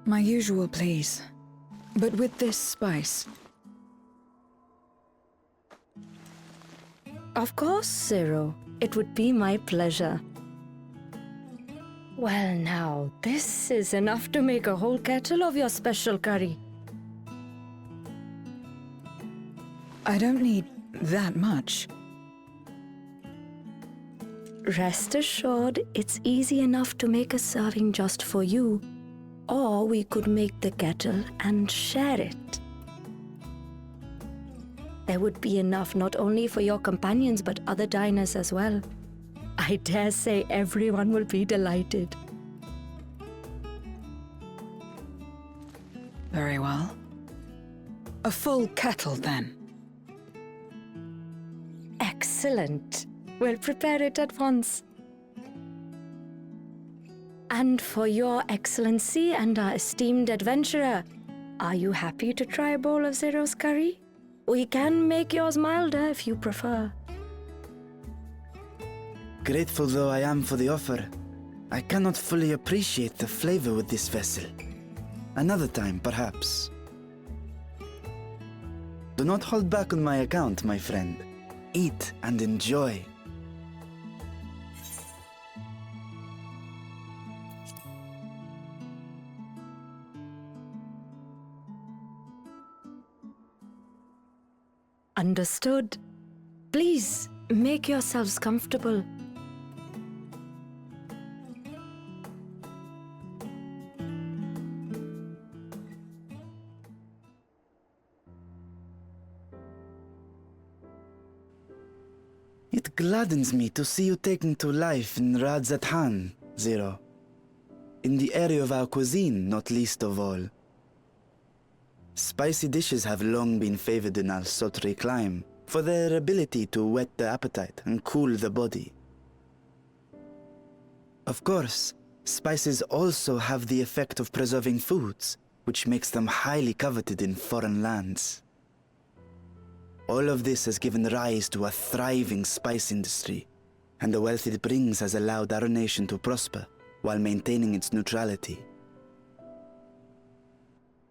My usual, please. But with this spice. Of course, Zero. It would be my pleasure. Well now, this is enough to make a whole kettle of your special curry. I don't need that much. Rest assured, it's easy enough to make a serving just for you. Or we could make the kettle and share it. There would be enough not only for your companions but other diners as well. I dare say everyone will be delighted. Very well. A full kettle, then. Excellent. We'll prepare it at once. And for your excellency and our esteemed adventurer, are you happy to try a bowl of Zero's curry? We can make yours milder if you prefer. Grateful though I am for the offer, I cannot fully appreciate the flavor with this vessel. Another time, perhaps. Do not hold back on my account, my friend. Eat and enjoy. Understood. Please, make yourselves comfortable. It gladdens me to see you taking to life in Radzathan, Zero. In the area of our cuisine, not least of all. Spicy dishes have long been favored in our sultry clime for their ability to whet the appetite and cool the body. Of course, spices also have the effect of preserving foods, which makes them highly coveted in foreign lands. All of this has given rise to a thriving spice industry, and the wealth it brings has allowed our nation to prosper while maintaining its neutrality.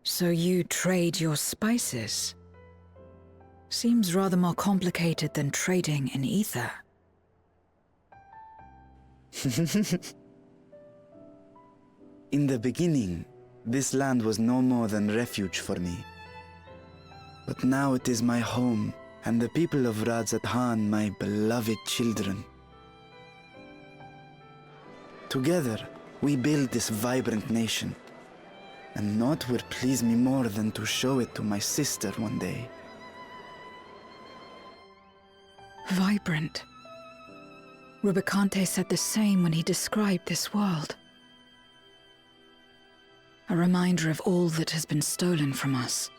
So you trade your spices? Seems rather more complicated than trading in ether. In the beginning, this land was no more than refuge for me. But now it is my home, and the people of Radzathan my beloved children. Together, we build this vibrant nation. And naught would please me more than to show it to my sister one day. Vibrant. Rubicante said the same when he described this world. A reminder of all that has been stolen from us.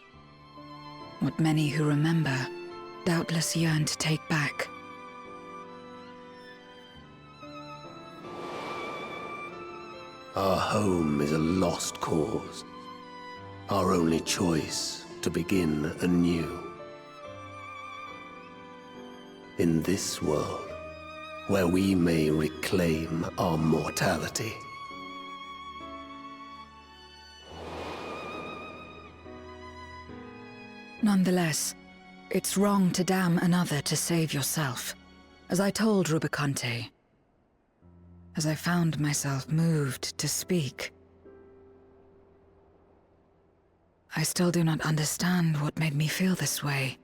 What many who remember doubtless yearn to take back. Our home is a lost cause. Our only choice to begin anew. In this world, where we may reclaim our mortality. Nonetheless, it's wrong to damn another to save yourself, as I told Rubicante. As I found myself moved to speak. I still do not understand what made me feel this way,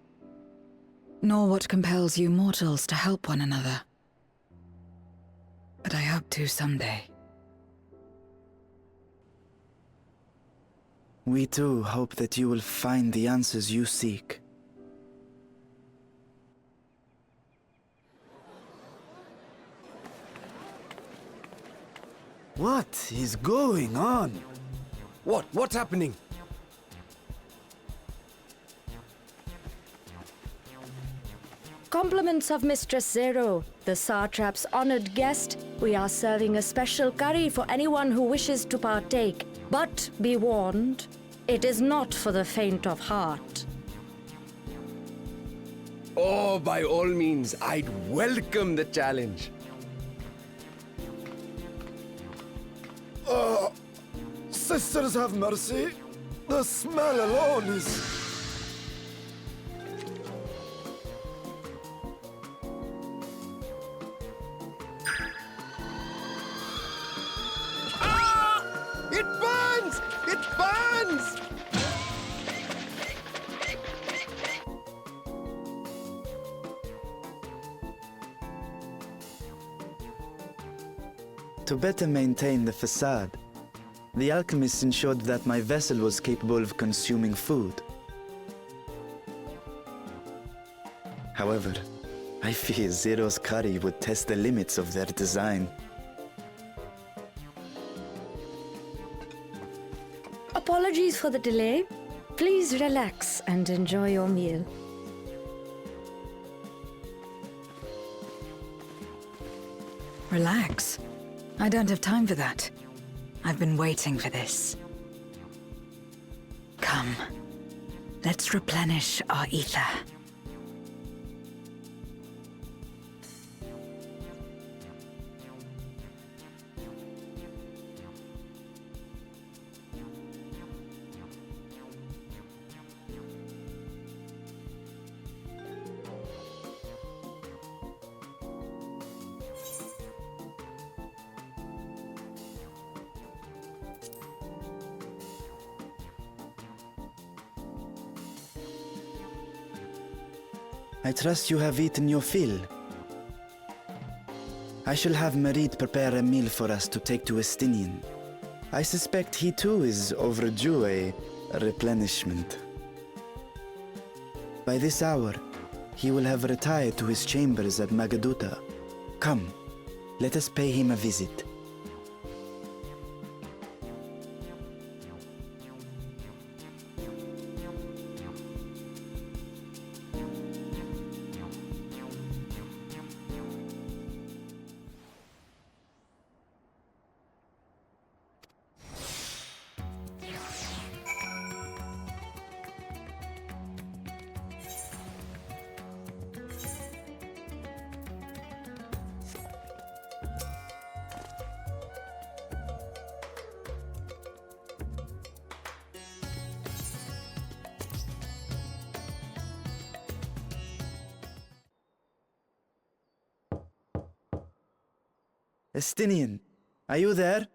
nor what compels you mortals to help one another. But I hope to someday. We too hope that you will find the answers you seek. What is going on? What's happening? Compliments of Mistress Zero, the Satrap's honored guest. We are serving a special curry for anyone who wishes to partake. But be warned, it is not for the faint of heart. Oh, by all means, I'd welcome the challenge. Sisters have mercy. The smell alone is... Ah! It burns! It burns! To better maintain the facade, the alchemists ensured that my vessel was capable of consuming food. However, I fear Zero's curry would test the limits of their design. Apologies for the delay. Please relax and enjoy your meal. Relax. I don't have time for that. I've been waiting for this. Come. Let's replenish our ether. I trust you have eaten your fill. I shall have Merid prepare a meal for us to take to Estinian. I suspect he too is overdue a replenishment. By this hour, he will have retired to his chambers at Magaduta. Come, let us pay him a visit. Estinian, are you there?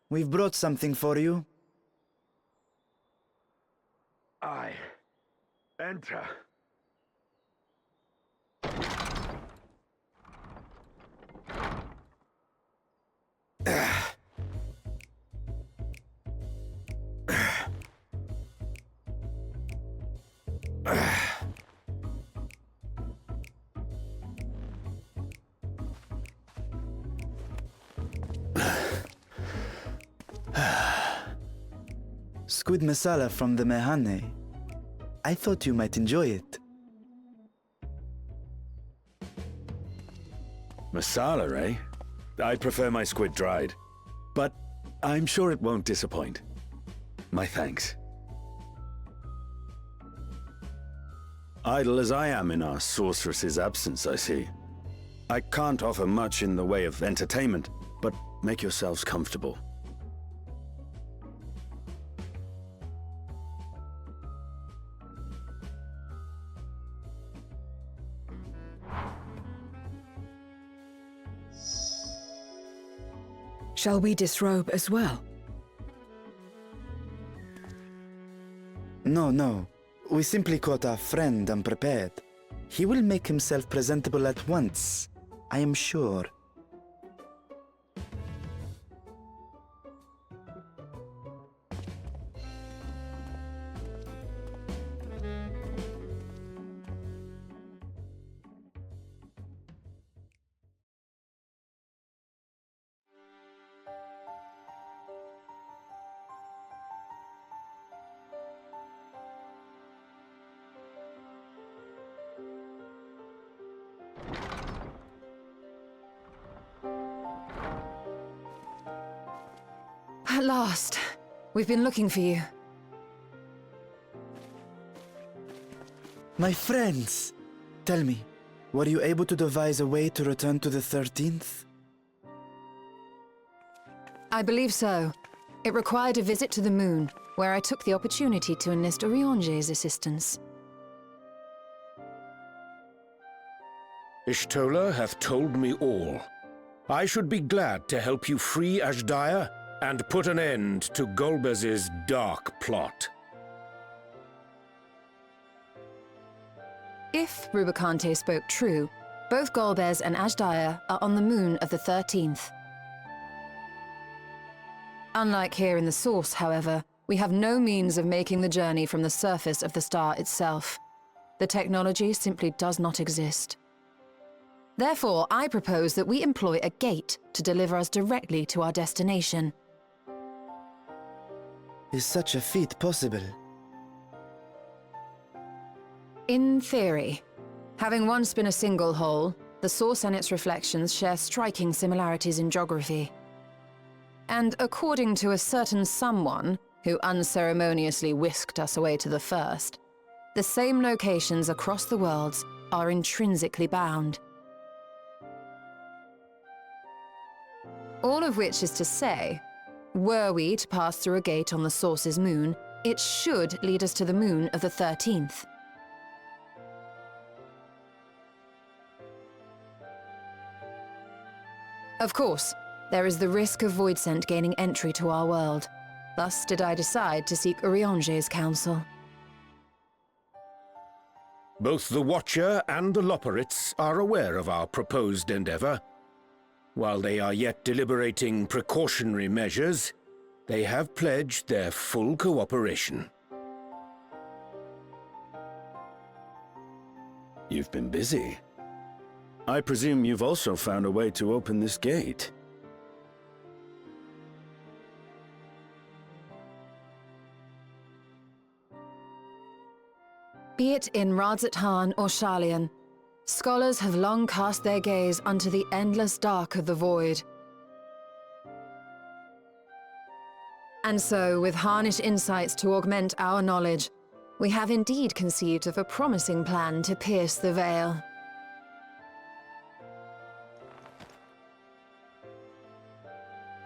We've brought something for you. I enter. Squid masala from the Mehane. I thought you might enjoy it. Masala, eh? I'd prefer my squid dried. But I'm sure it won't disappoint. My thanks. Idle as I am in our sorceress's absence, I see. I can't offer much in the way of entertainment, but make yourselves comfortable. Shall we disrobe as well? No. We simply caught our friend unprepared. He will make himself presentable at once, I am sure. At last. We've been looking for you. My friends! Tell me, were you able to devise a way to return to the 13th? I believe so. It required a visit to the moon, where I took the opportunity to enlist Eorzea's assistance. Ishtola hath told me all. I should be glad to help you free Azhdaya and put an end to Golbez's dark plot. If Rubicante spoke true, both Golbez and Azhdaya are on the moon of the 13th. Unlike here in the Source, however, we have no means of making the journey from the surface of the star itself. The technology simply does not exist. Therefore, I propose that we employ a gate to deliver us directly to our destination. Is such a feat possible? In theory. Having once been a single hole, the Source and its reflections share striking similarities in geography. And according to a certain someone who unceremoniously whisked us away to the first, the same locations across the worlds are intrinsically bound. All of which is to say, were we to pass through a gate on the Source's moon, it should lead us to the moon of the 13th. Of course, there is the risk of Voidsent gaining entry to our world. Thus did I decide to seek Eorzea's counsel. Both the Watcher and the Loporrits are aware of our proposed endeavor. While they are yet deliberating precautionary measures, they have pledged their full cooperation. You've been busy. I presume you've also found a way to open this gate. Be it in Radzat-Han or Sharlayan, scholars have long cast their gaze unto the endless dark of the void. And so, with Harnish insights to augment our knowledge, we have indeed conceived of a promising plan to pierce the veil.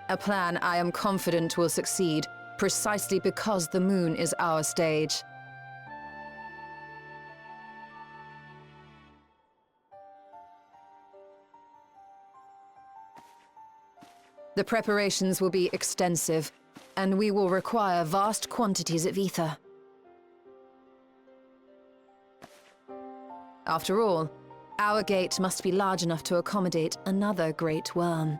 A plan I am confident will succeed, precisely because the moon is our stage. The preparations will be extensive, and we will require vast quantities of ether. After all, our gate must be large enough to accommodate another great worm.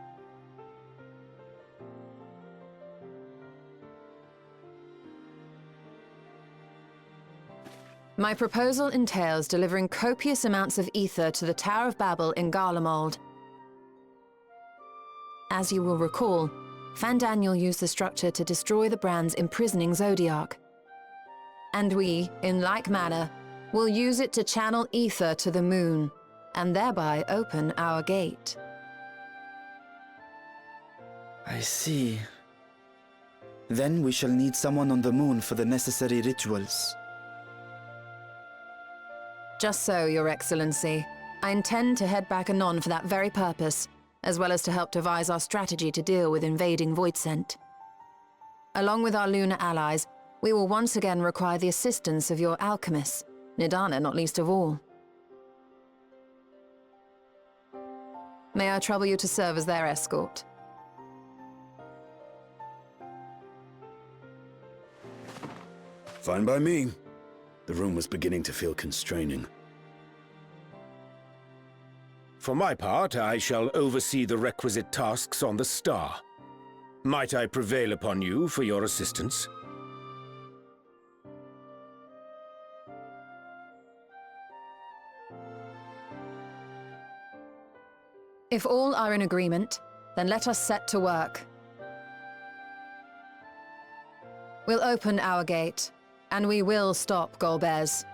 My proposal entails delivering copious amounts of ether to the Tower of Babel in Garlemald. As you will recall, Fandaniel used the structure to destroy the Brand's imprisoning Zodiac. And we, in like manner, will use it to channel ether to the moon, and thereby open our gate. I see. Then we shall need someone on the moon for the necessary rituals. Just so, Your Excellency. I intend to head back anon for that very purpose, as well as to help devise our strategy to deal with invading Voidsent. Along with our lunar allies, we will once again require the assistance of your alchemists, Nidana not least of all. May I trouble you to serve as their escort? Fine by me. The room was beginning to feel constraining. For my part, I shall oversee the requisite tasks on the star. Might I prevail upon you for your assistance? If all are in agreement, then let us set to work. We'll open our gate, and we will stop Golbez.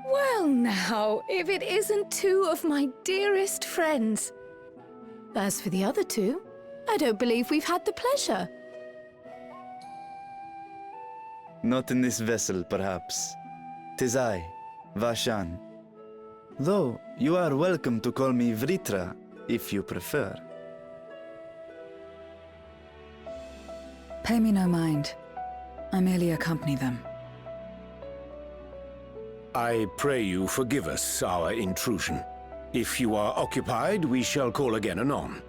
Well now, if it isn't two of my dearest friends. As for the other two, I don't believe we've had the pleasure. Not in this vessel, perhaps. 'Tis I, Vashan. Though, you are welcome to call me Vritra, if you prefer. Pay me no mind. I merely accompany them. I pray you forgive us our intrusion. If you are occupied, we shall call again anon.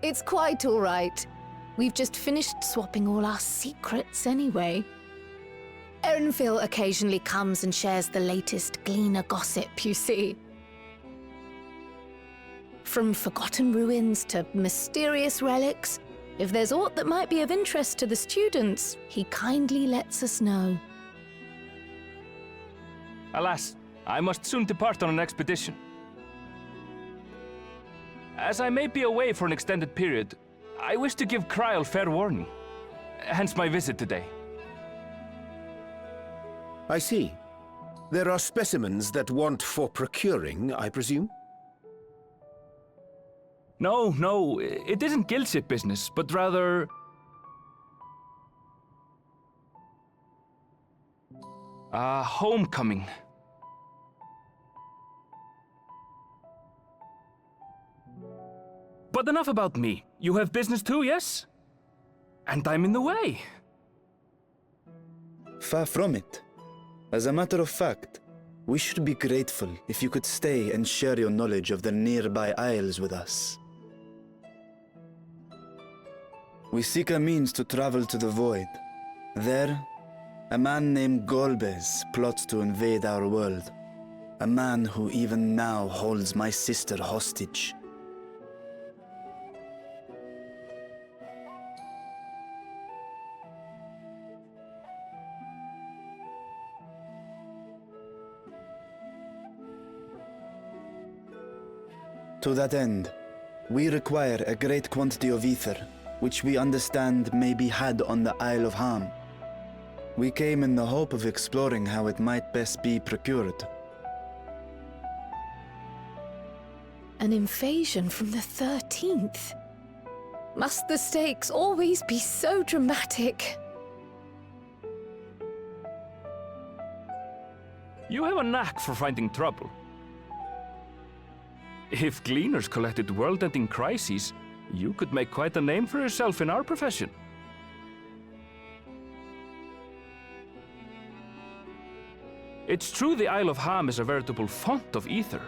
It's quite all right. We've just finished swapping all our secrets anyway. Erenfil occasionally comes and shares the latest Gleaner gossip, you see. From forgotten ruins to mysterious relics, if there's aught that might be of interest to the students, he kindly lets us know. Alas, I must soon depart on an expedition. As I may be away for an extended period, I wish to give Kryl fair warning. Hence my visit today. I see. There are specimens that want for procuring, I presume? No, it isn't guildship business, but rather... homecoming. But enough about me. You have business too, yes? And I'm in the way. Far from it. As a matter of fact, we should be grateful if you could stay and share your knowledge of the nearby isles with us. We seek a means to travel to the Void. There, a man named Golbez plots to invade our world. A man who even now holds my sister hostage. To that end, we require a great quantity of ether, which we understand may be had on the Isle of Ham. We came in the hope of exploring how it might best be procured. An invasion from the 13th? Must the stakes always be so dramatic? You have a knack for finding trouble. If gleaners collected world-ending crises, you could make quite a name for yourself in our profession. It's true the Isle of Ham is a veritable font of ether,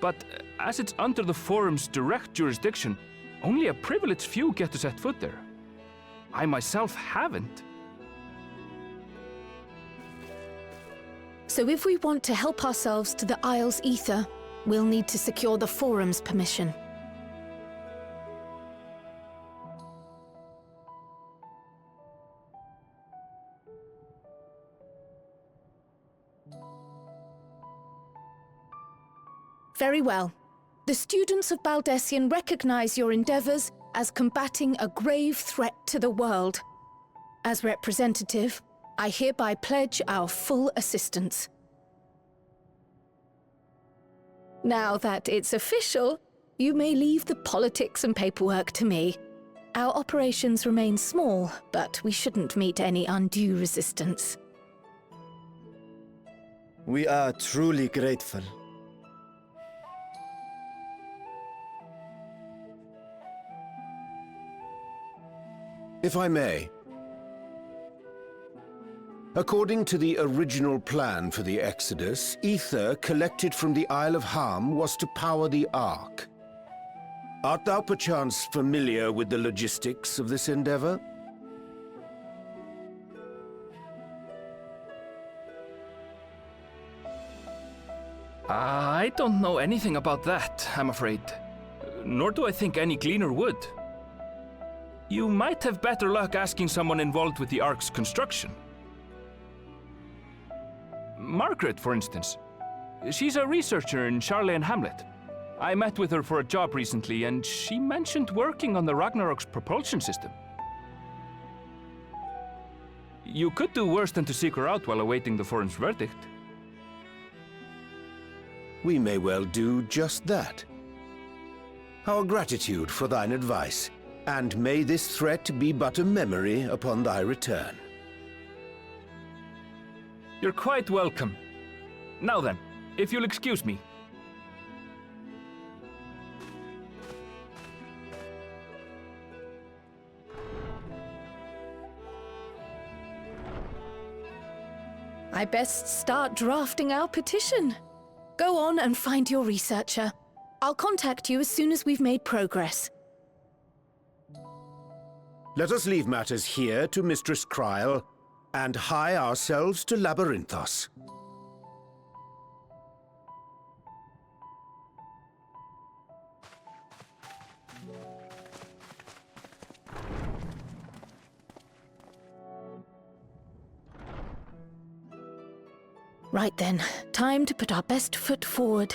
but as it's under the Forum's direct jurisdiction, only a privileged few get to set foot there. I myself haven't. So if we want to help ourselves to the Isle's ether, we'll need to secure the Forum's permission. Very well. The students of Baldessian recognize your endeavors as combating a grave threat to the world. As representative, I hereby pledge our full assistance. Now that it's official, you may leave the politics and paperwork to me. Our operations remain small, but we shouldn't meet any undue resistance. We are truly grateful. If I may. According to the original plan for the Exodus, ether collected from the Isle of Ham was to power the Ark. Art thou perchance familiar with the logistics of this endeavor? I don't know anything about that, I'm afraid. Nor do I think any gleaner would. You might have better luck asking someone involved with the Ark's construction. Margaret, for instance. She's a researcher in Charley and Hamlet. I met with her for a job recently, and she mentioned working on the Ragnarok's propulsion system. You could do worse than to seek her out while awaiting the Forum's verdict. We may well do just that. Our gratitude for thine advice, and may this threat be but a memory upon thy return. You're quite welcome. Now then, if you'll excuse me. I best start drafting our petition. Go on and find your researcher. I'll contact you as soon as we've made progress. Let us leave matters here to Mistress Krile, and hie ourselves to Labyrinthos. Right then, time to put our best foot forward.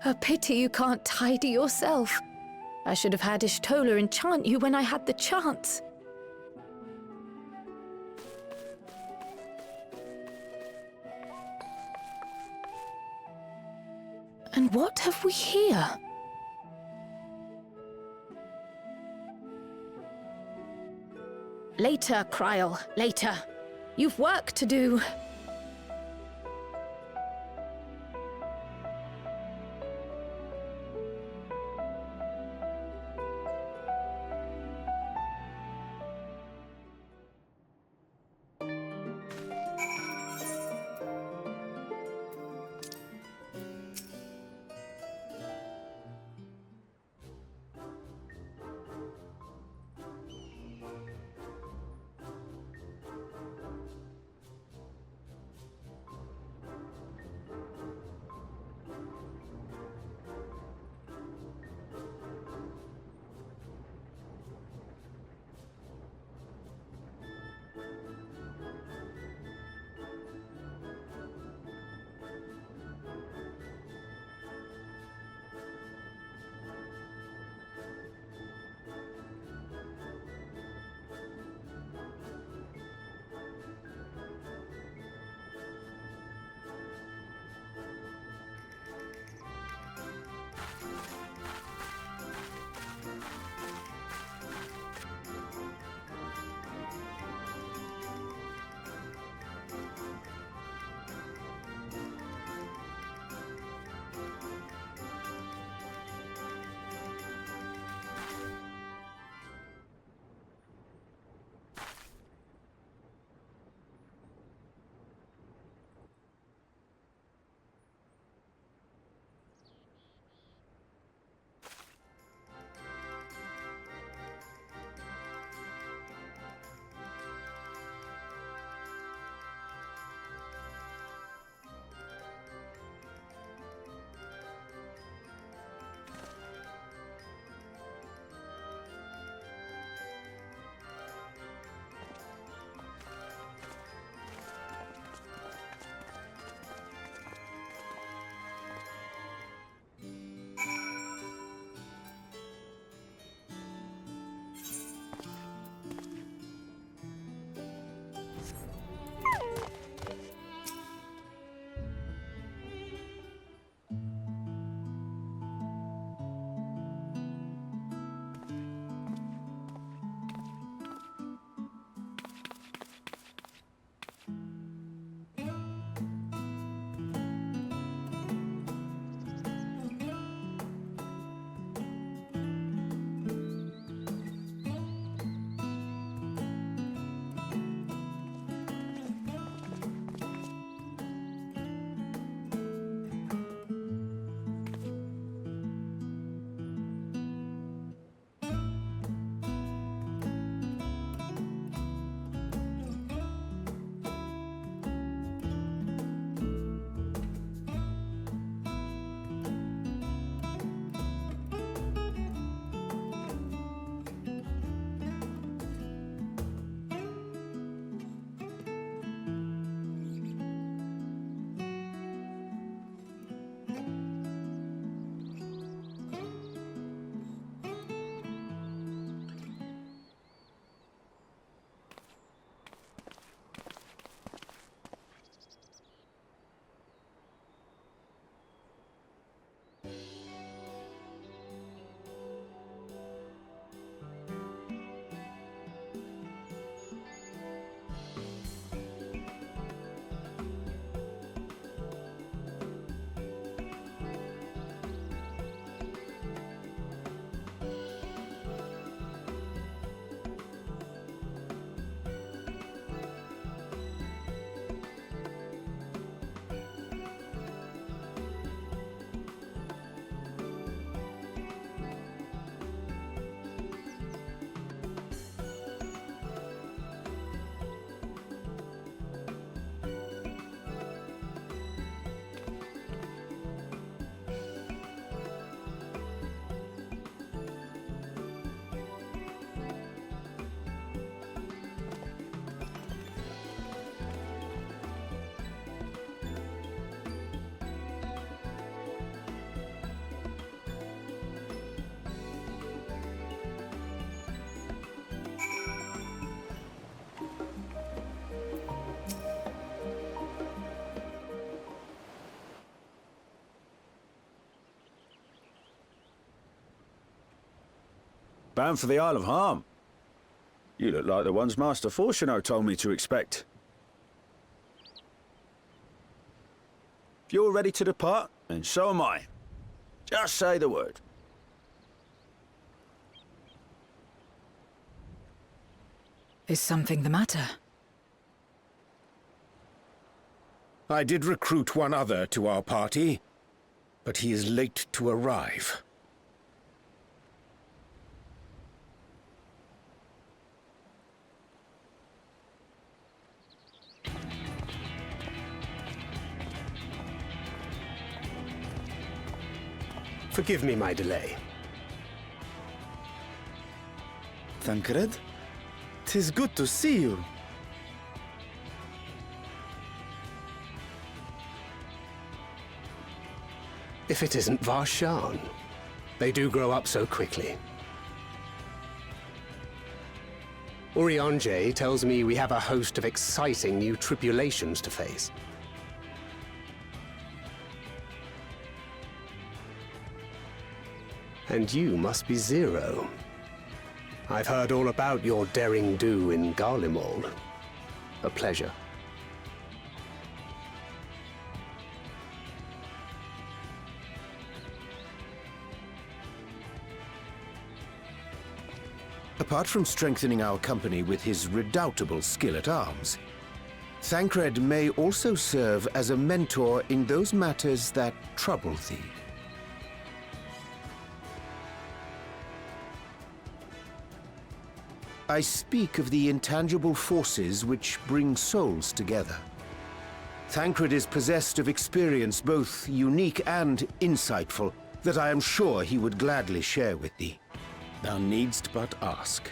A pity you can't tidy yourself. I should have had Ishtola enchant you when I had the chance. And what have we here? Later, Krile, later. You've work to do. Bound for the Isle of Harm. You look like the ones Master Fortuno told me to expect. If you're ready to depart, then so am I. Just say the word. Is something the matter? I did recruit one other to our party, but he is late to arrive. Forgive me my delay. Thancred? 'Tis good to see you. If it isn't Varshan. They do grow up so quickly. Eorzea tells me we have a host of exciting new tribulations to face. And you must be Zero. I've heard all about your daring do in Garlemald. A pleasure. Apart from strengthening our company with his redoubtable skill at arms, Thancred may also serve as a mentor in those matters that trouble thee. I speak of the intangible forces which bring souls together. Thancred is possessed of experience both unique and insightful that I am sure he would gladly share with thee. Thou needst but ask.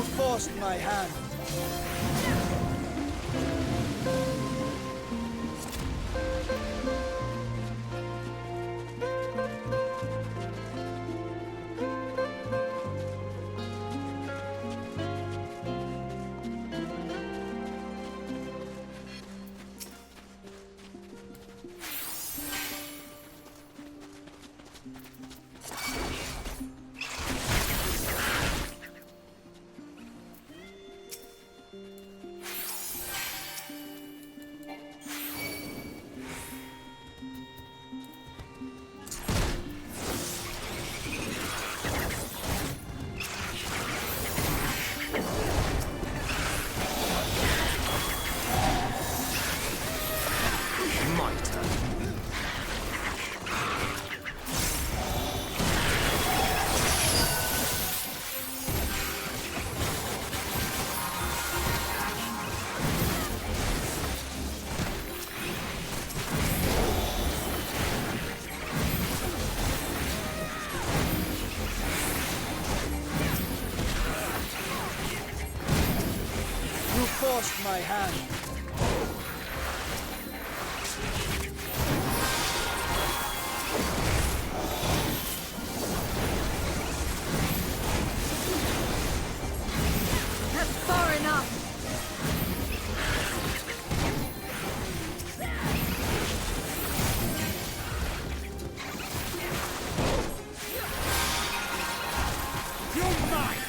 You forced my hand. Forced my hand. That's far enough! You're mine!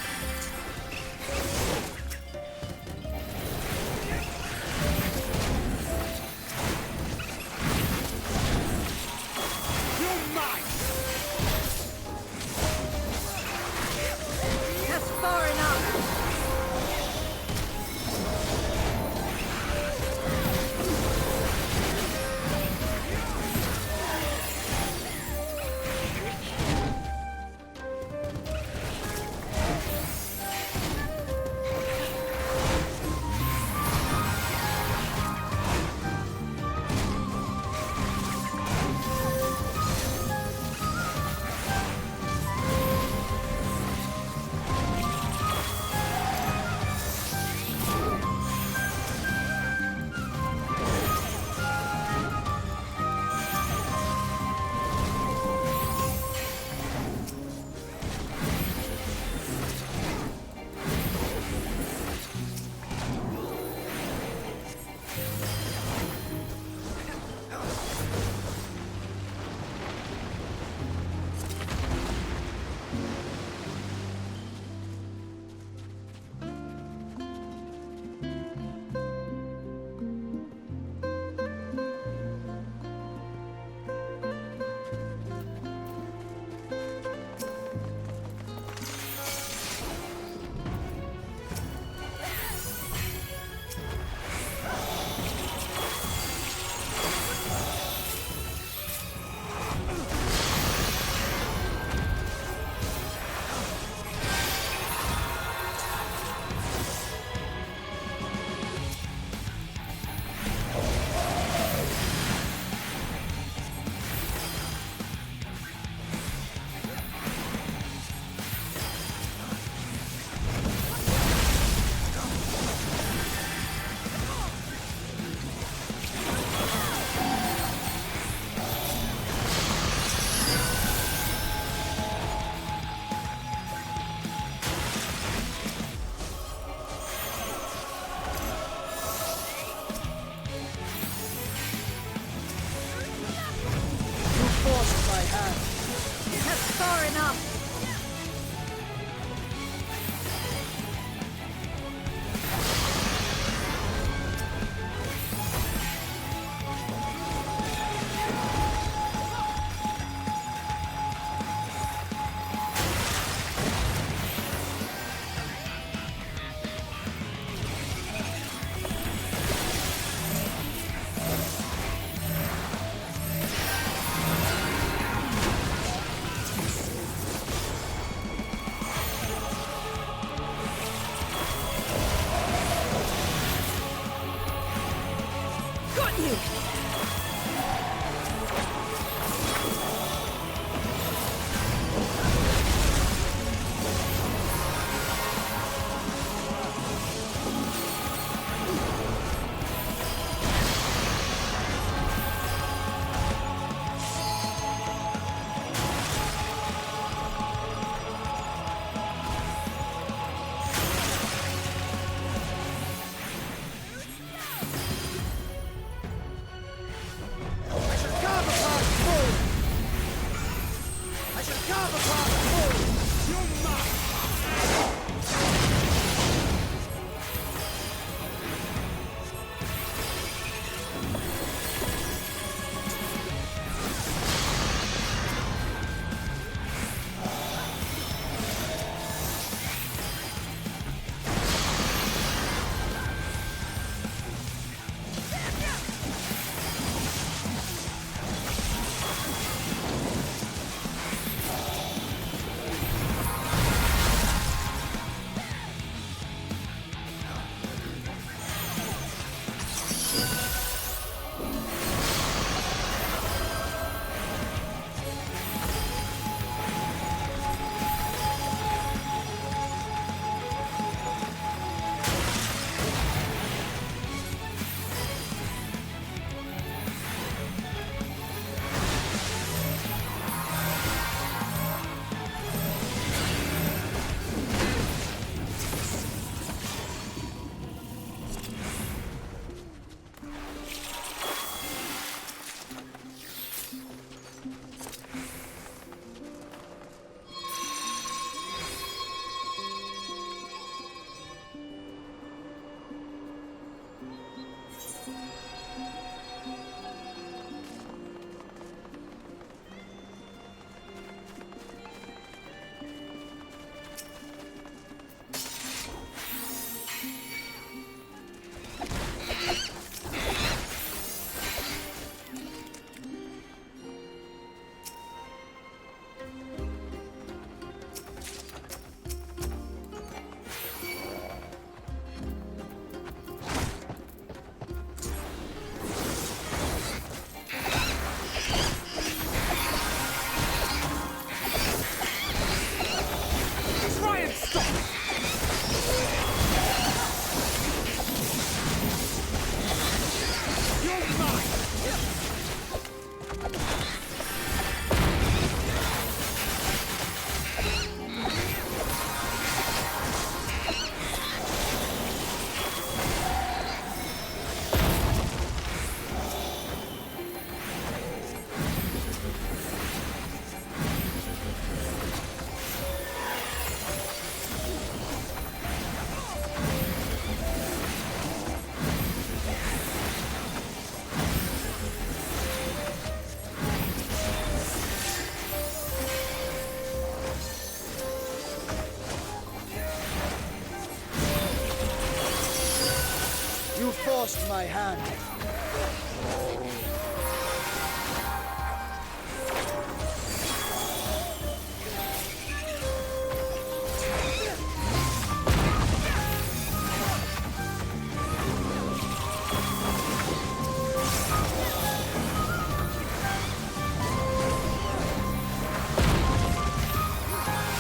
forced my hand.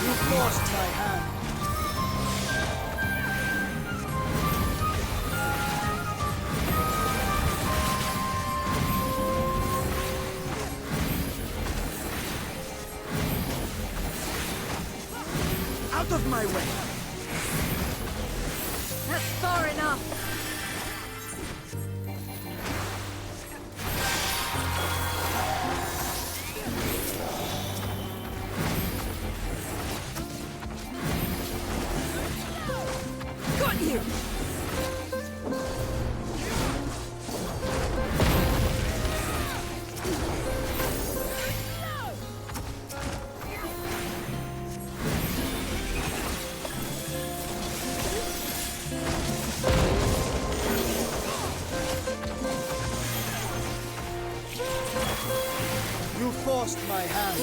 You forced my hand. Out of my way! That's far enough. Got you! You forced my hand.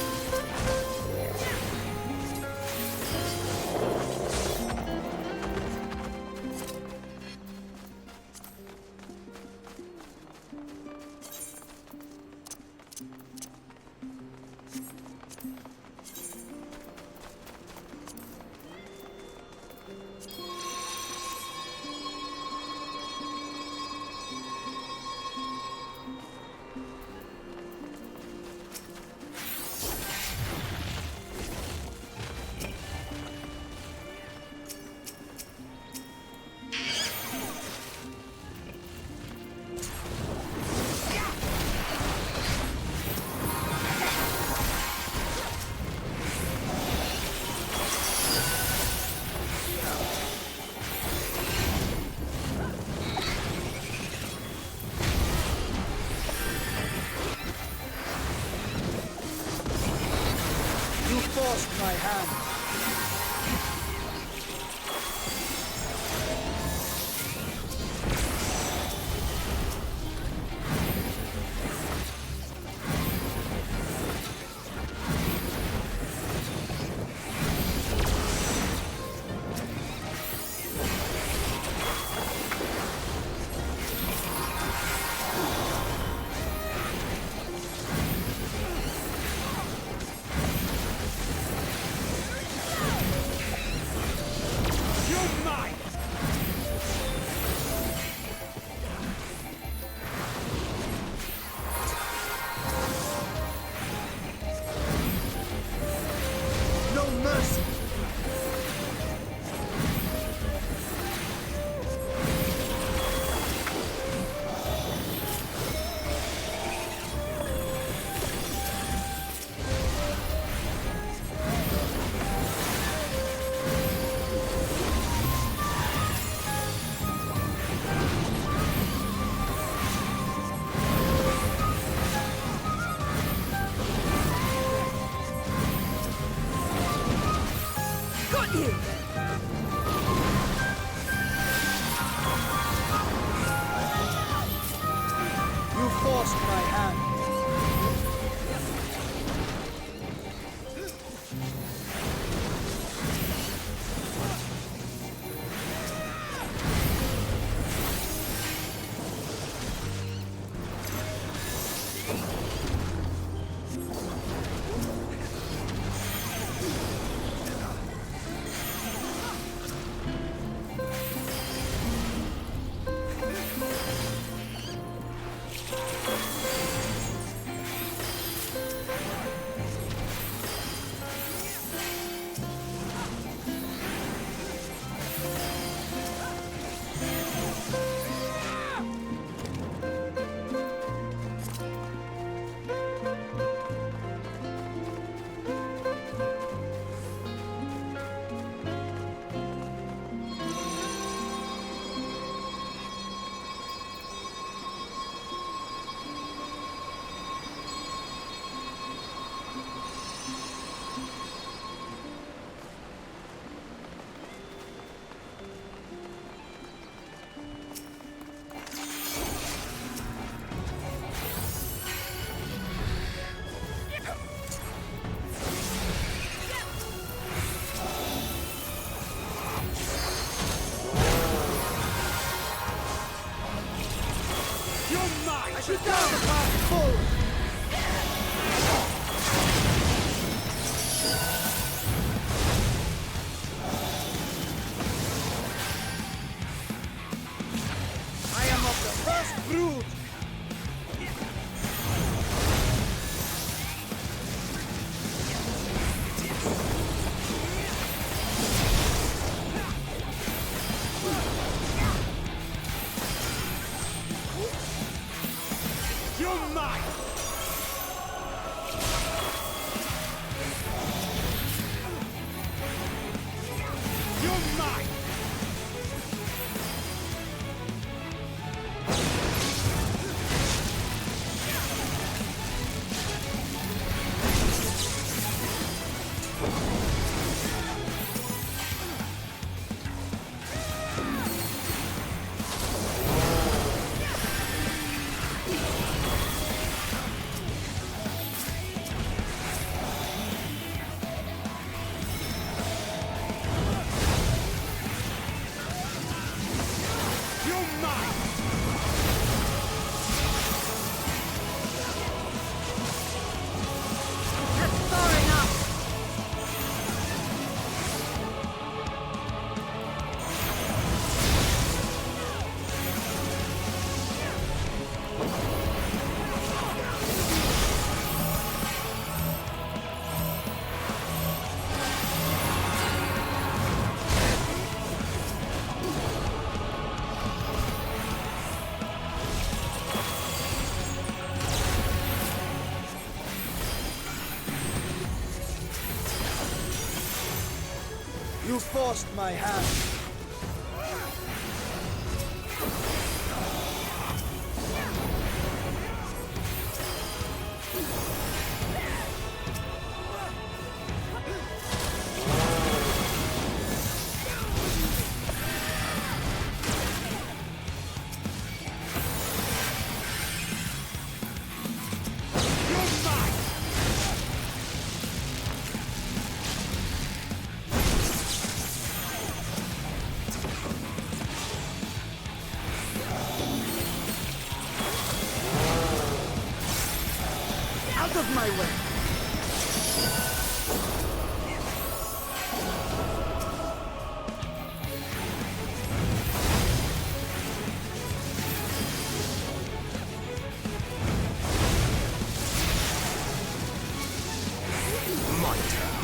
You forced my hand. Shoot down the path forward! I am of the first brood! You're mine! You're mine! You forced my hand. Out of my way! My turn.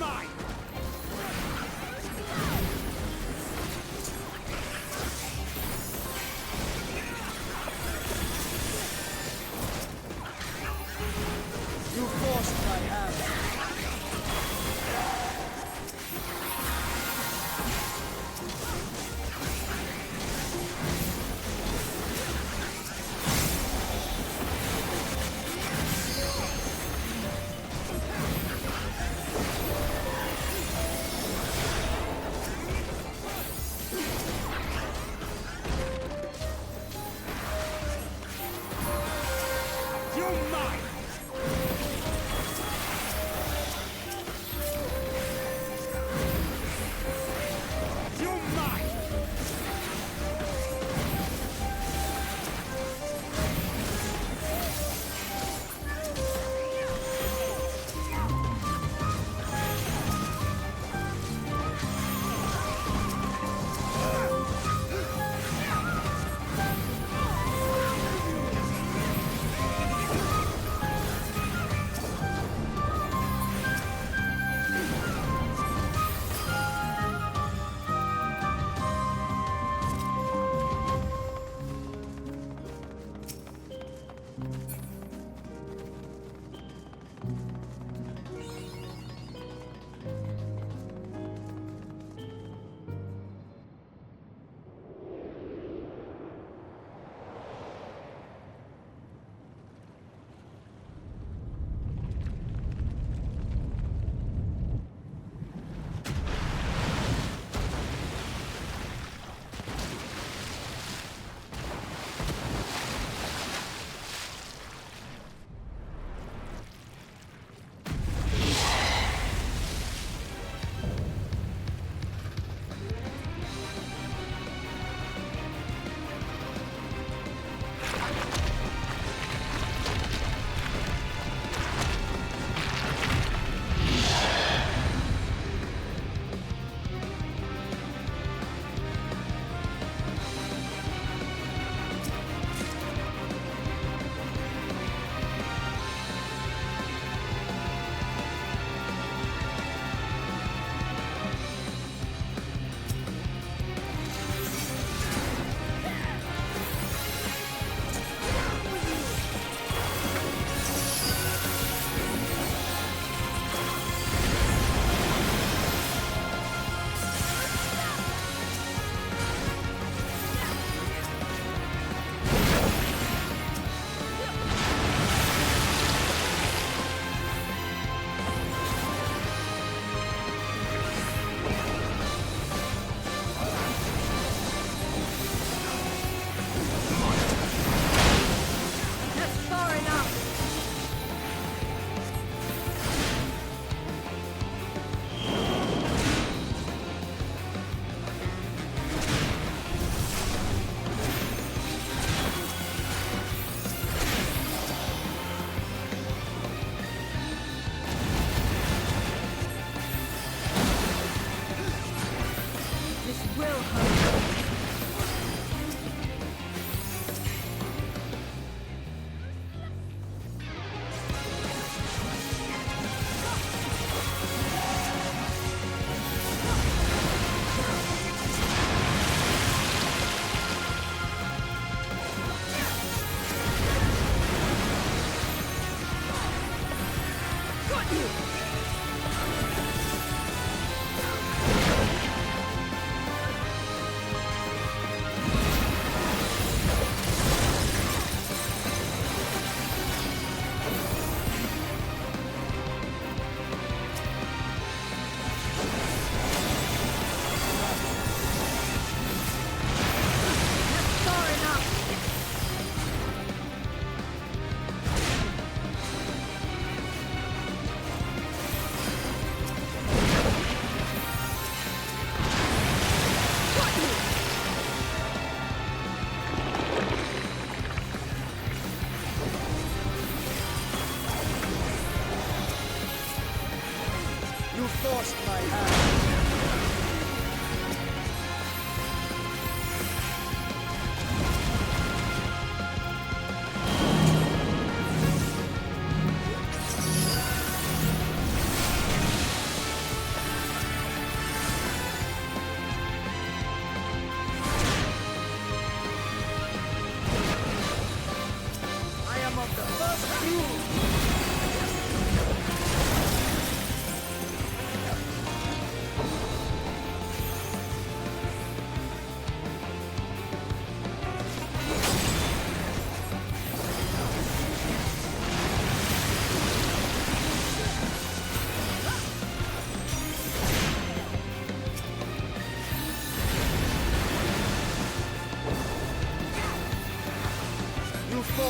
mine! You forced my hand.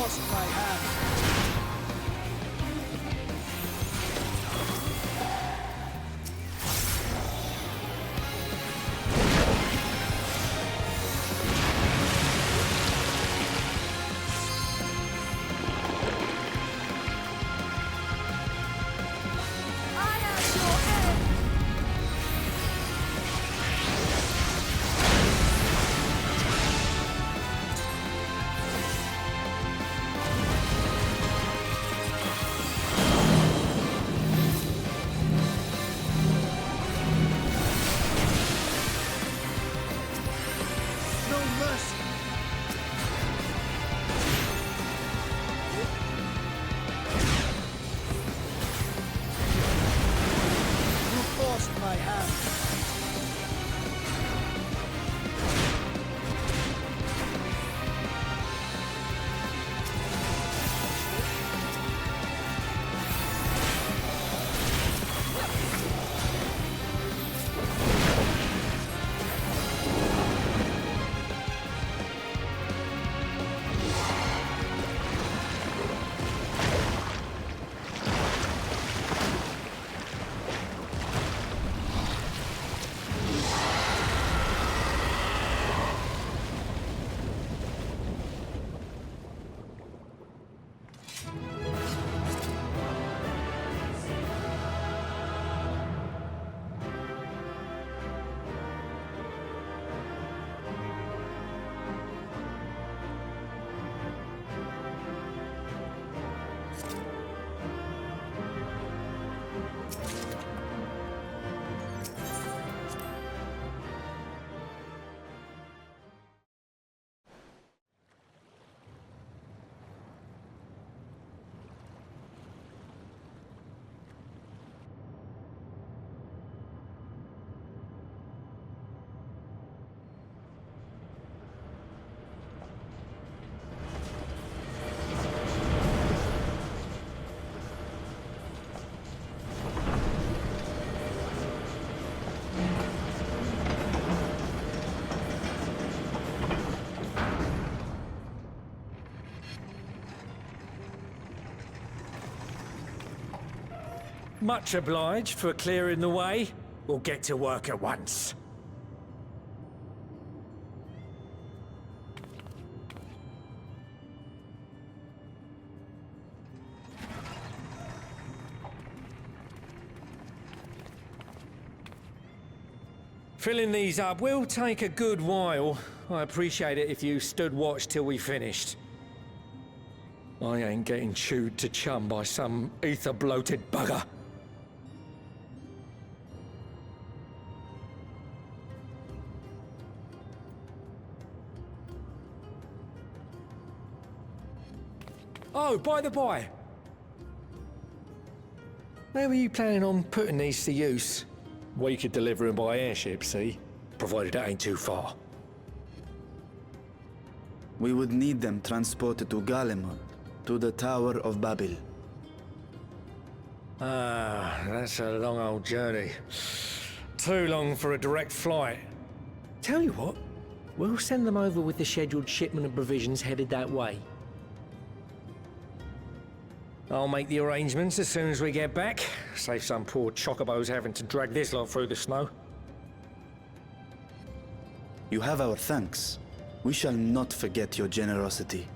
forced my hand. Much obliged for clearing the way. We'll get to work at once. Filling these up will take a good while. I appreciate it if you stood watch till we finished. I ain't getting chewed to chum by some ether-bloated bugger. Oh, by the by. Where were you planning on putting these to use? We could deliver them by airship, see? Provided it ain't too far. We would need them transported to Garlemald, to the Tower of Babel. Ah, that's a long old journey. Too long for a direct flight. Tell you what, we'll send them over with the scheduled shipment of provisions headed that way. I'll make the arrangements as soon as we get back. Save some poor chocobos having to drag this lot through the snow. You have our thanks. We shall not forget your generosity.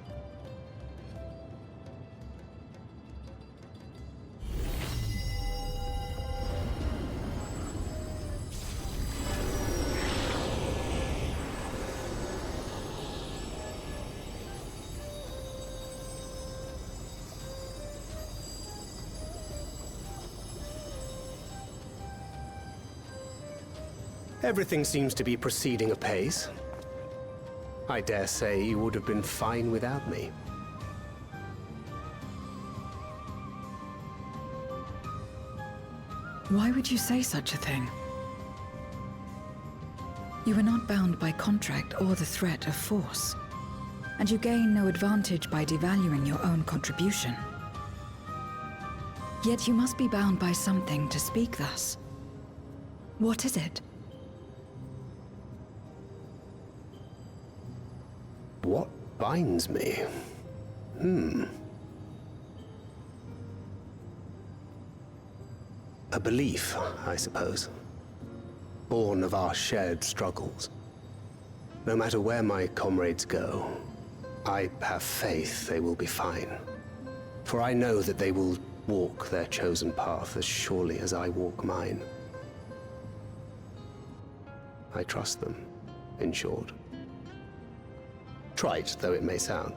Everything seems to be proceeding apace. I dare say you would have been fine without me. Why would you say such a thing? You are not bound by contract or the threat of force, and you gain no advantage by devaluing your own contribution. Yet you must be bound by something to speak thus. What is it? What binds me? A belief, I suppose. Born of our shared struggles. No matter where my comrades go, I have faith they will be fine. For I know that they will walk their chosen path as surely as I walk mine. I trust them, in short. Trite though it may sound.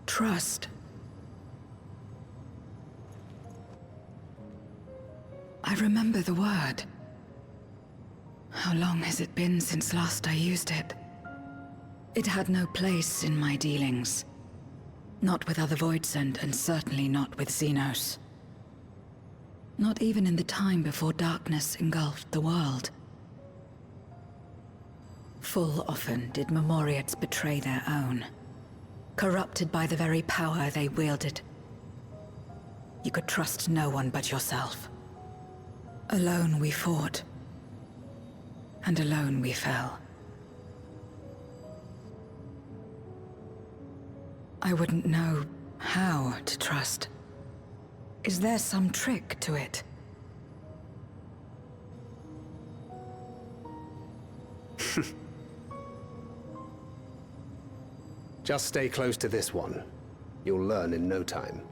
Trust. I remember the word. How long has it been since last I used it? It had no place in my dealings. Not with other Voidsent, and certainly not with Xenos. Not even in the time before darkness engulfed the world. Full often did Memoriates betray their own, corrupted by the very power they wielded. You could trust no one but yourself. Alone we fought, and alone we fell. I wouldn't know how to trust. Is there some trick to it? Just stay close to this one. You'll learn in no time.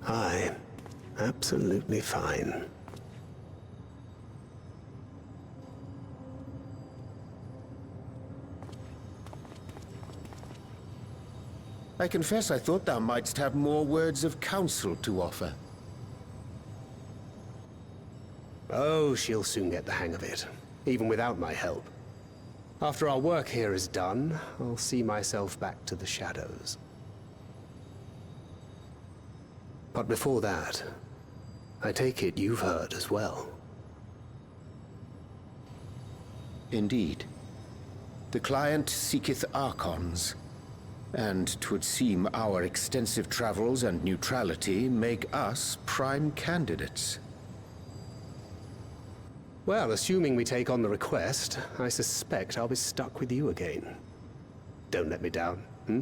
Aye, absolutely fine. I confess I thought thou mightst have more words of counsel to offer. Oh, she'll soon get the hang of it, even without my help. After our work here is done, I'll see myself back to the shadows. But before that, I take it you've heard as well. Indeed. The client seeketh Archons, and 'twould seem our extensive travels and neutrality make us prime candidates. Well, assuming we take on the request, I suspect I'll be stuck with you again. Don't let me down, hmm?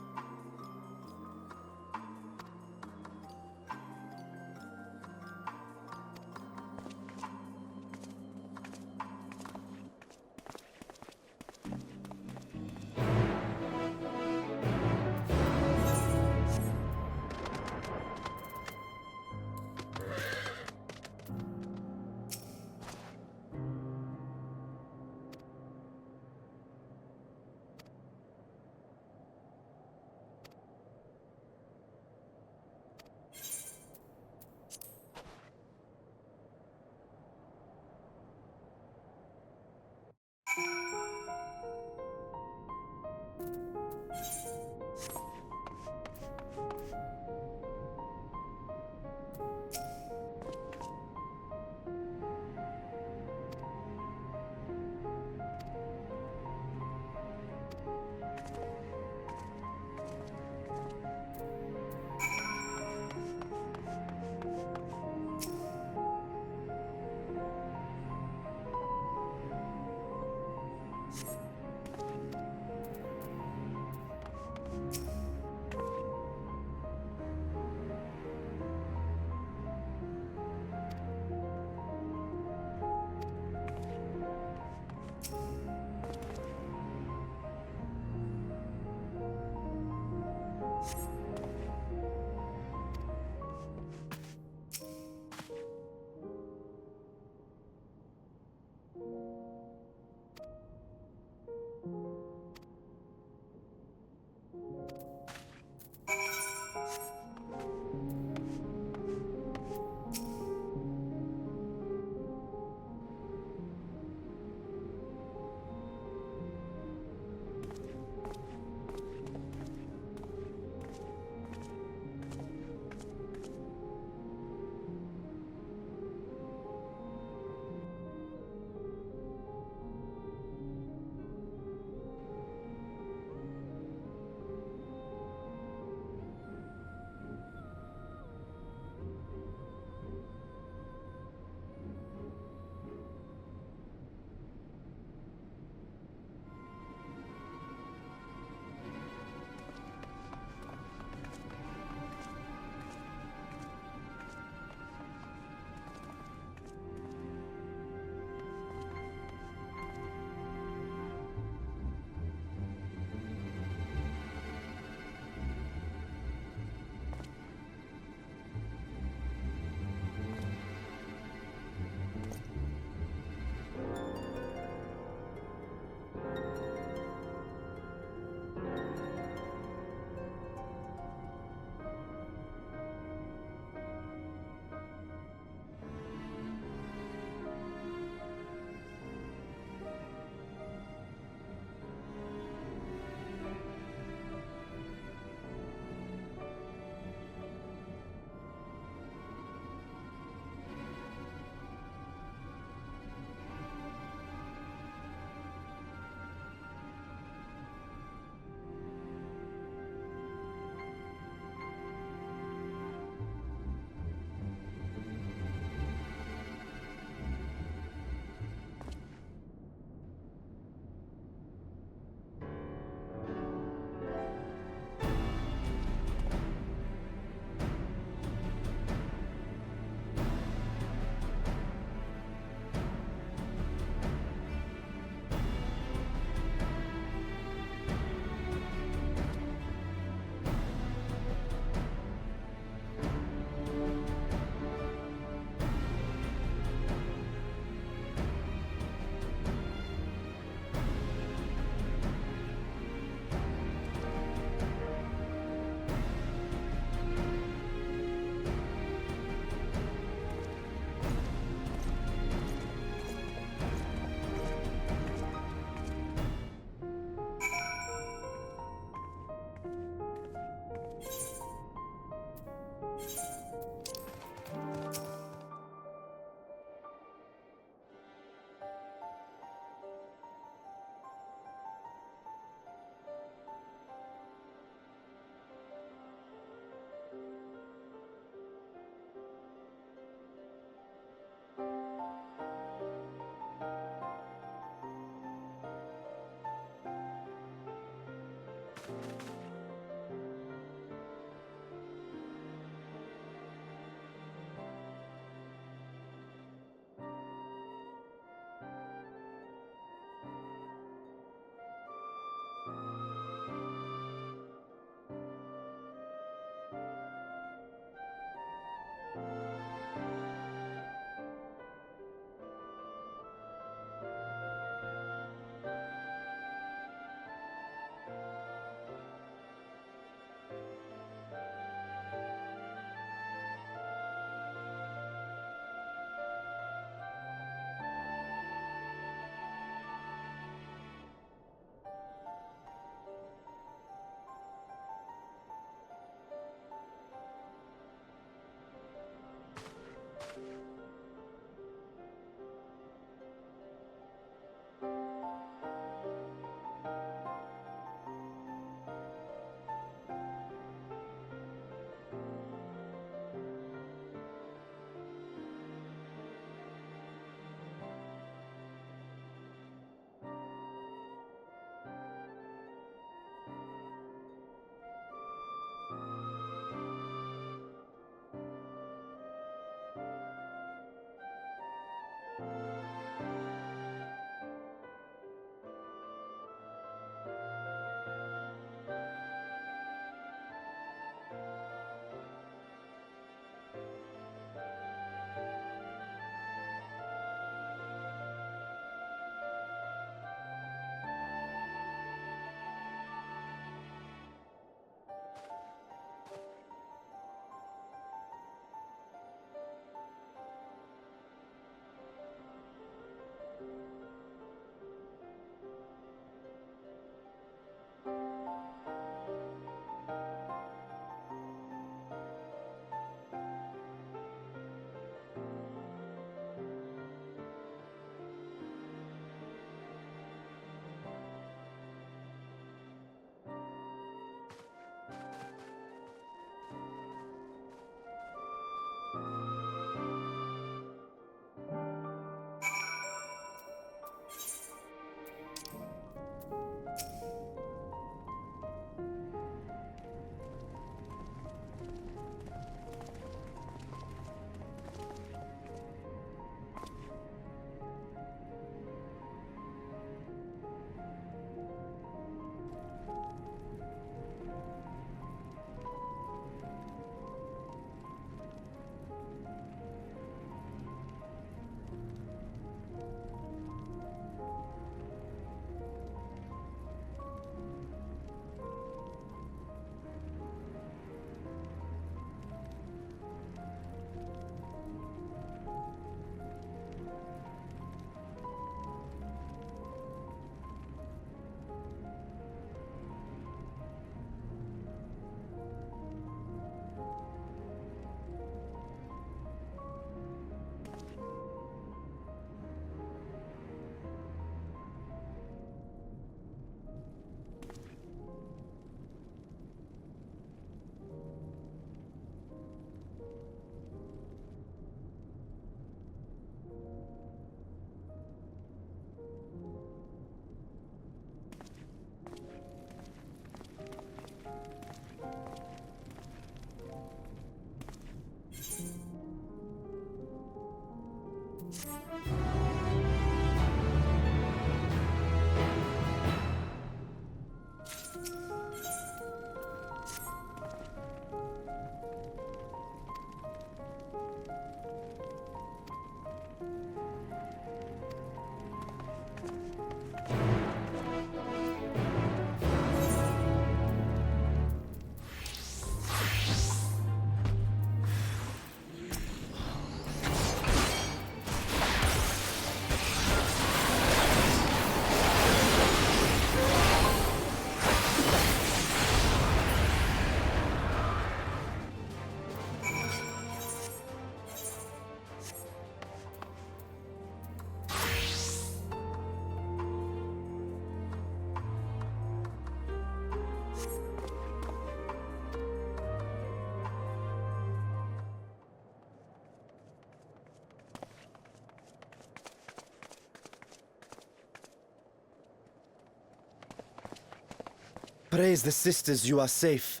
Praise the sisters, you are safe.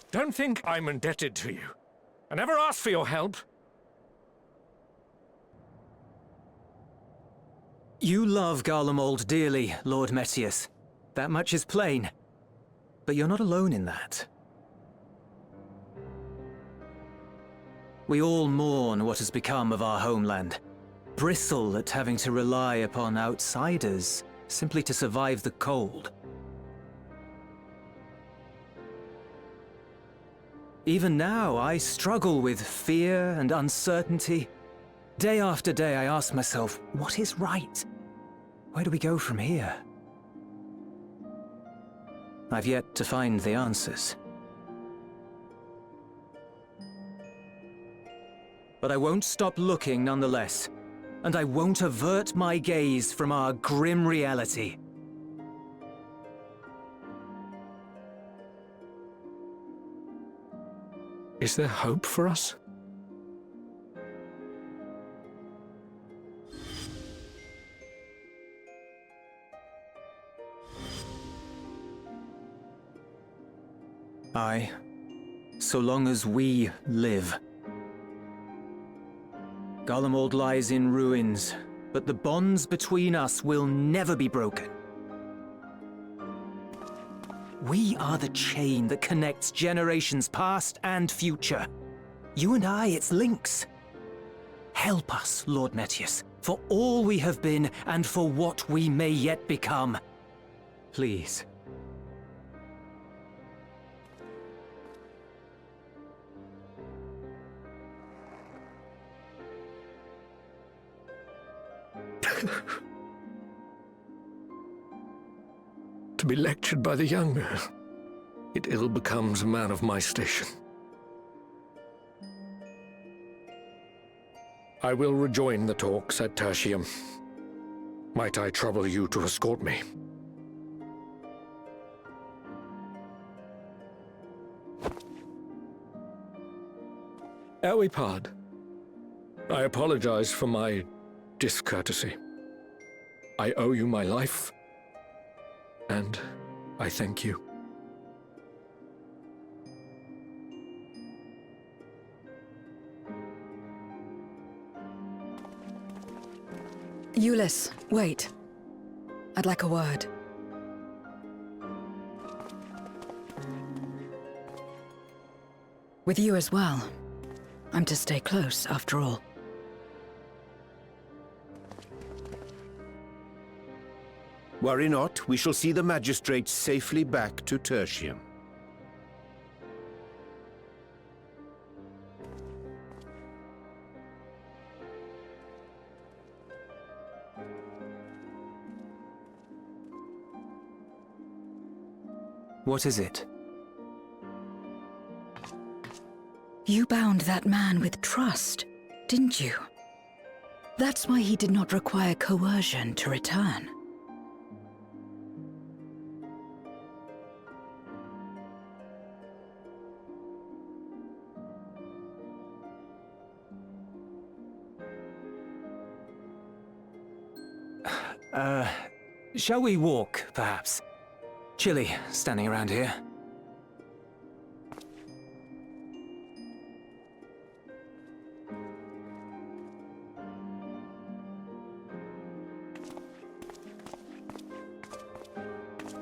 Don't think I'm indebted to you. I never asked for your help. You love Garlemald dearly, Lord Metius. That much is plain. But you're not alone in that. We all mourn what has become of our homeland. Bristle at having to rely upon outsiders simply to survive the cold. Even now, I struggle with fear and uncertainty. Day after day, I ask myself, what is right? Where do we go from here? I've yet to find the answers. But I won't stop looking nonetheless, and I won't avert my gaze from our grim reality. Is there hope for us? Aye, so long as we live. Garlemald lies in ruins, but the bonds between us will never be broken. We are the chain that connects generations past and future. You and I, it's links. Help us, Lord Metius, for all we have been and for what we may yet become. Please. To be lectured by the younger, it ill becomes a man of my station. I will rejoin the talks at Tertium. Might I trouble you to escort me? Ere we part, I apologize for my discourtesy. I owe you my life, and I thank you. Euless, wait. I'd like a word. With you as well. I'm to stay close, after all. Worry not, we shall see the magistrate safely back to Tertium. What is it? You bound that man with trust, didn't you? That's why he did not require coercion to return. Shall we walk, perhaps? Chilly, standing around here.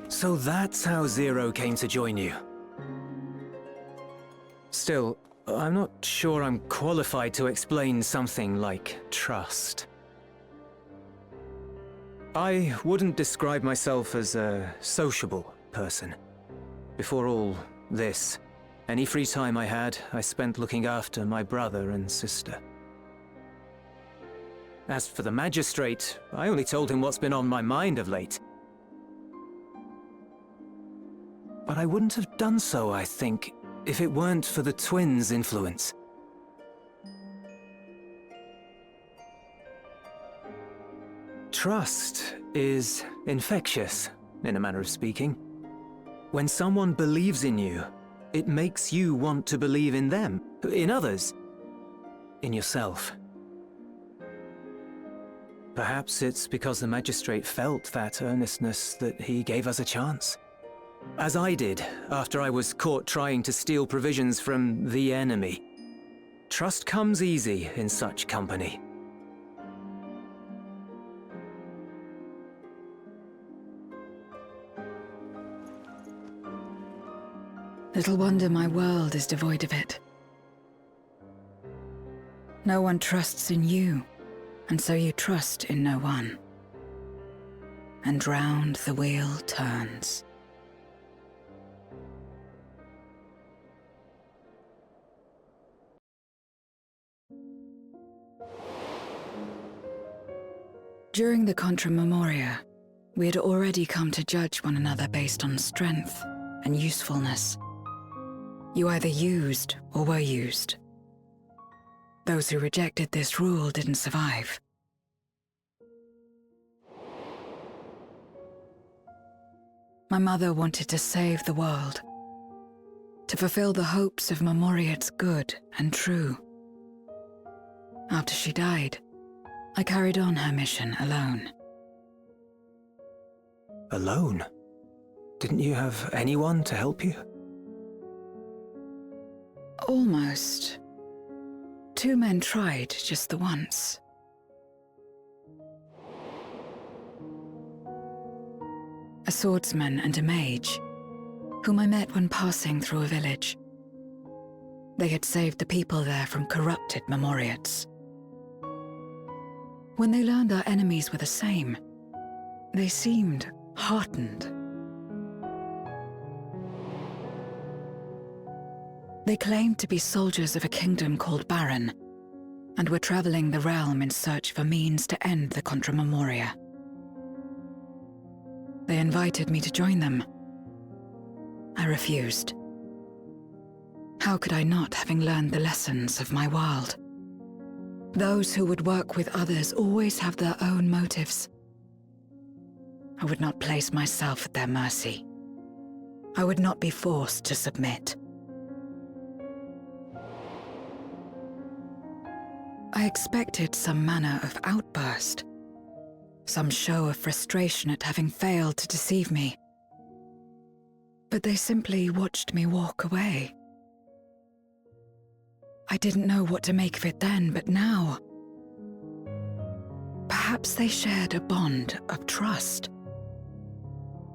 So that's how Zero came to join you. Still, I'm not sure I'm qualified to explain something like trust. I wouldn't describe myself as a sociable person. Before all this, any free time I had, I spent looking after my brother and sister. As for the magistrate, I only told him what's been on my mind of late. But I wouldn't have done so, I think, if it weren't for the twins' influence. Trust is infectious, in a manner of speaking. When someone believes in you, it makes you want to believe in them, in others, in yourself. Perhaps it's because the Magistrate felt that earnestness that he gave us a chance. As I did, after I was caught trying to steal provisions from the enemy. Trust comes easy in such company. Little wonder my world is devoid of it. No one trusts in you, and so you trust in no one. And round the wheel turns. During the Contra Memoria, we had already come to judge one another based on strength and usefulness. You either used or were used. Those who rejected this rule didn't survive. My mother wanted to save the world, to fulfill the hopes of Memoria's good and true. After she died, I carried on her mission alone. Alone? Didn't you have anyone to help you? Almost. 2 men tried just the once. A swordsman and a mage, whom I met when passing through a village. They had saved the people there from corrupted Memoriates. When they learned our enemies were the same, they seemed heartened. They claimed to be soldiers of a kingdom called Baron, and were traveling the realm in search for means to end the Contra Memoria. They invited me to join them. I refused. How could I not, having learned the lessons of my world? Those who would work with others always have their own motives. I would not place myself at their mercy. I would not be forced to submit. I expected some manner of outburst, some show of frustration at having failed to deceive me. But they simply watched me walk away. I didn't know what to make of it then, but now... Perhaps they shared a bond of trust.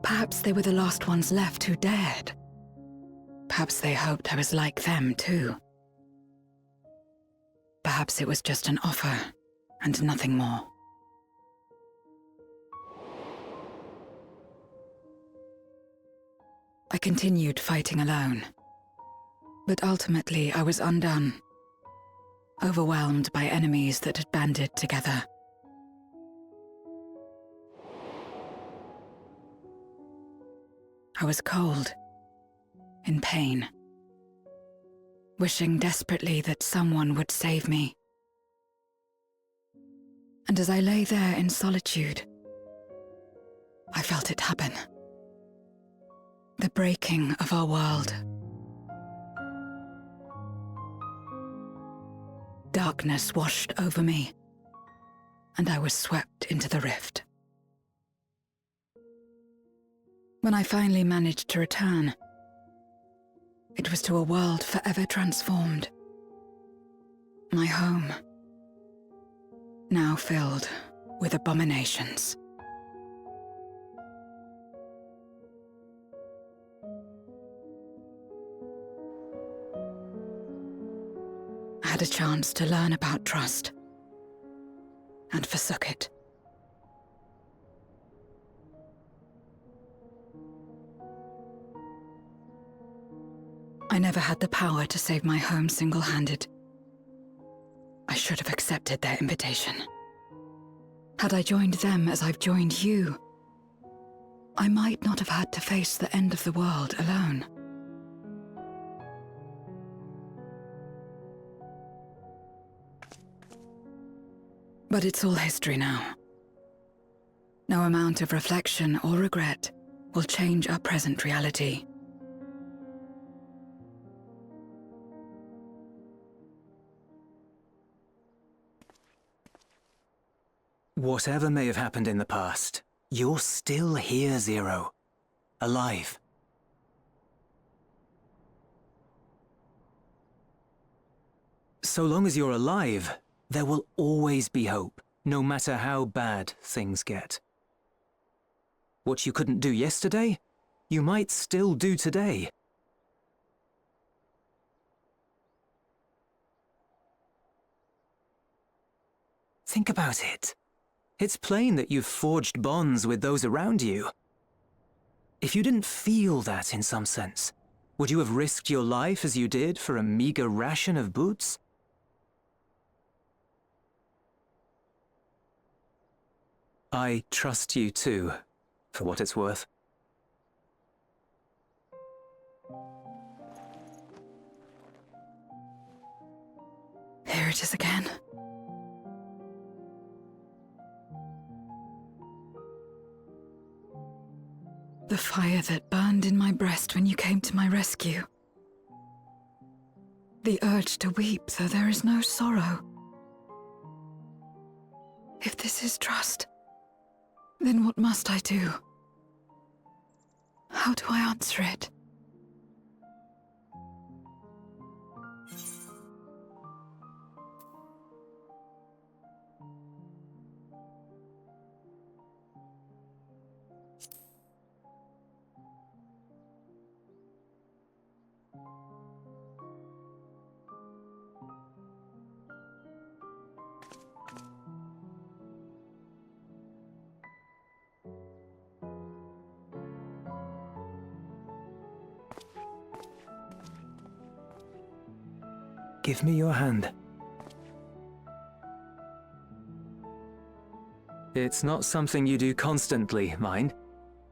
Perhaps they were the last ones left who dared. Perhaps they hoped I was like them too. Perhaps it was just an offer, and nothing more. I continued fighting alone. But ultimately I was undone, overwhelmed by enemies that had banded together. I was cold, in pain, wishing desperately that someone would save me. And as I lay there in solitude, I felt it happen. The breaking of our world. Darkness washed over me, and I was swept into the rift. When I finally managed to return, it was to a world forever transformed. My home, now filled with abominations. I had a chance to learn about trust, and forsook it. I never had the power to save my home single-handed. I should have accepted their invitation. Had I joined them as I've joined you, I might not have had to face the end of the world alone. But it's all history now. No amount of reflection or regret will change our present reality. Whatever may have happened in the past, you're still here, Zero. Alive. So long as you're alive, there will always be hope, no matter how bad things get. What you couldn't do yesterday, you might still do today. Think about it. It's plain that you've forged bonds with those around you. If you didn't feel that in some sense, would you have risked your life as you did for a meager ration of boots? I trust you too, for what it's worth. Here it is again. The fire that burned in my breast when you came to my rescue. The urge to weep, though there is no sorrow. If this is trust, then what must I do? How do I answer it? Give me your hand. It's not something you do constantly, mind.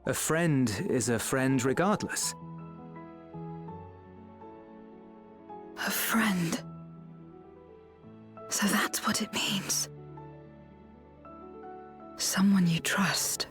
A friend is a friend regardless. A friend. So that's what it means. Someone you trust.